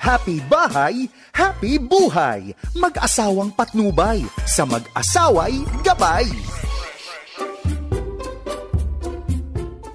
Happy bahay, happy buhay. Mag-asawang patnubay, sa mag-asaway gabay.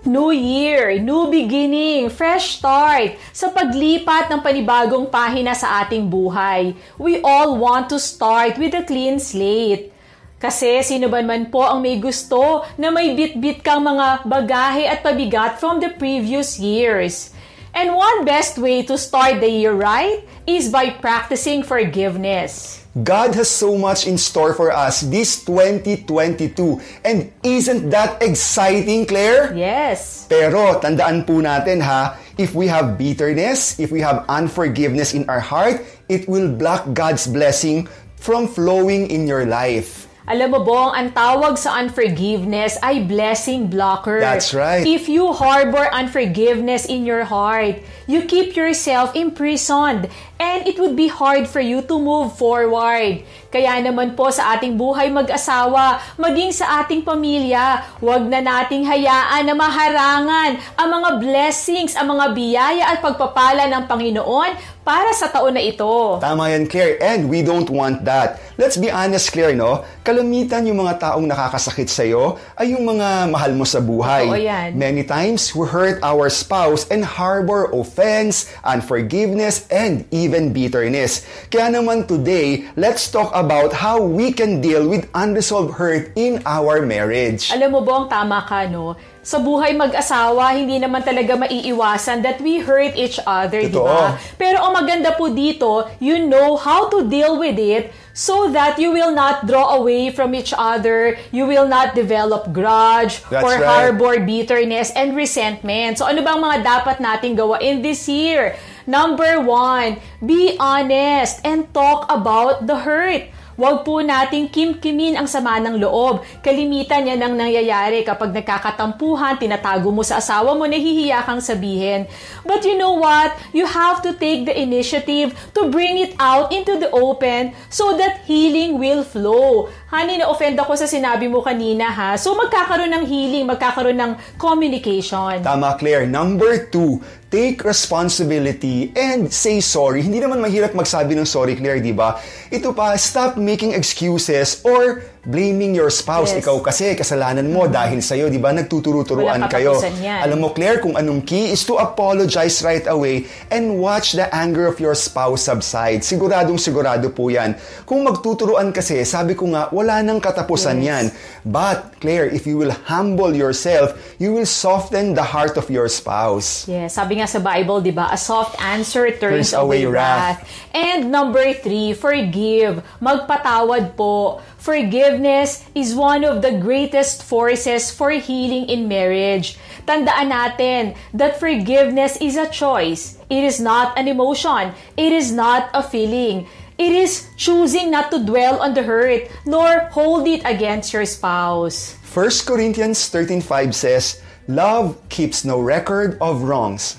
New Year, new beginning, fresh start. Sa paglipat ng panibagong pahina sa ating buhay, we all want to start with a clean slate. Kasi sino ba man po ang may gusto na may bit-bit kang mga bagahe at pabigat from the previous years. And one best way to start the year right is by practicing forgiveness. God has so much in store for us this 2022. And isn't that exciting, Claire? Yes. Pero tandaan po natin ha, if we have bitterness, if we have unforgiveness in our heart, it will block God's blessing from flowing in your life. Alam mo bong, ang tawag sa unforgiveness ay blessing blocker. That's right. If you harbor unforgiveness in your heart, you keep yourself imprisoned and it would be hard for you to move forward. Kaya naman po sa ating buhay mag-asawa, maging sa ating pamilya, huwag na nating hayaan na maharangan ang mga blessings, ang mga biyaya at pagpapala ng Panginoon para sa taon na ito. Tama yan, Claire. And we don't want that. Let's be honest, Claire, no? Kalamitan yung mga taong nakakasakit sa'yo ay yung mga mahal mo sa buhay. Oo, yan. Many times, we hurt our spouse and harbor offense, unforgiveness, and even bitterness. Kaya naman today, let's talk about how we can deal with unresolved hurt in our marriage. Alam mo bong, tama ka, no? Sa buhay mag-asawa, hindi naman talaga maiiwasan that we hurt each other, di ba? Pero ang maganda po dito, you know how to deal with it so that you will not draw away from each other, you will not develop grudge or harbor bitterness and resentment. So ano bang mga dapat nating gawain this year? Number 1, be honest and talk about the hurt. Huwag po nating kimkimin ang sama ng loob. Kalimitan yan ang nangyayari kapag nagkakatampuhan, tinatago mo sa asawa mo, nahihiya kang sabihin. But you know what? You have to take the initiative to bring it out into the open so that healing will flow. Honey, na-offend ako sa sinabi mo kanina ha. So magkakaroon ng healing, magkakaroon ng communication. Tama, Claire. Number 2, take responsibility and say sorry. Hindi naman mahirap magsabi ng sorry, Claire, di ba? Ito pa, stop making excuses or blaming your spouse. Yes. Ikaw kasi, kasalanan mo dahil sa'yo, di ba? Nagtuturo-turuan kayo. Alam mo, Claire, kung anong key is to apologize right away and watch the anger of your spouse subside. Siguradong-sigurado po yan. Kung magtuturuan kasi, sabi ko nga, wala nang katapusan yan. But, Claire, if you will humble yourself, you will soften the heart of your spouse. Yes, sabi nga sa Bible, di ba? A soft answer turns away wrath. And number 3, forgive. Magpatawad po. Forgiveness is one of the greatest forces for healing in marriage. Tandaan natin that forgiveness is a choice. It is not an emotion. It is not a feeling. It is choosing not to dwell on the hurt nor hold it against your spouse. 1 Corinthians 13:5 says, "Love keeps no record of wrongs."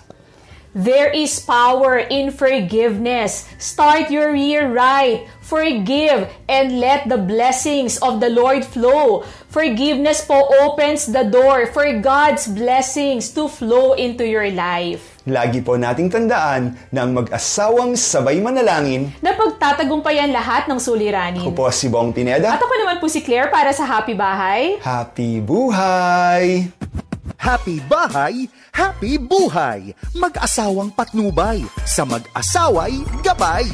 There is power in forgiveness. Start your year right. Forgive and let the blessings of the Lord flow. Forgiveness po opens the door for God's blessings to flow into your life. Lagi po nating tandaan na ang mag-asawang sabay manalangin na pagtatagumpayan lahat ng suliranin. Ako po si Bong Pineda. At ako naman po si Claire para sa Happy Bahay. Happy Buhay! Happy bahay, happy buhay. Mag-asawang patnubay, sa mag-asaway gabay.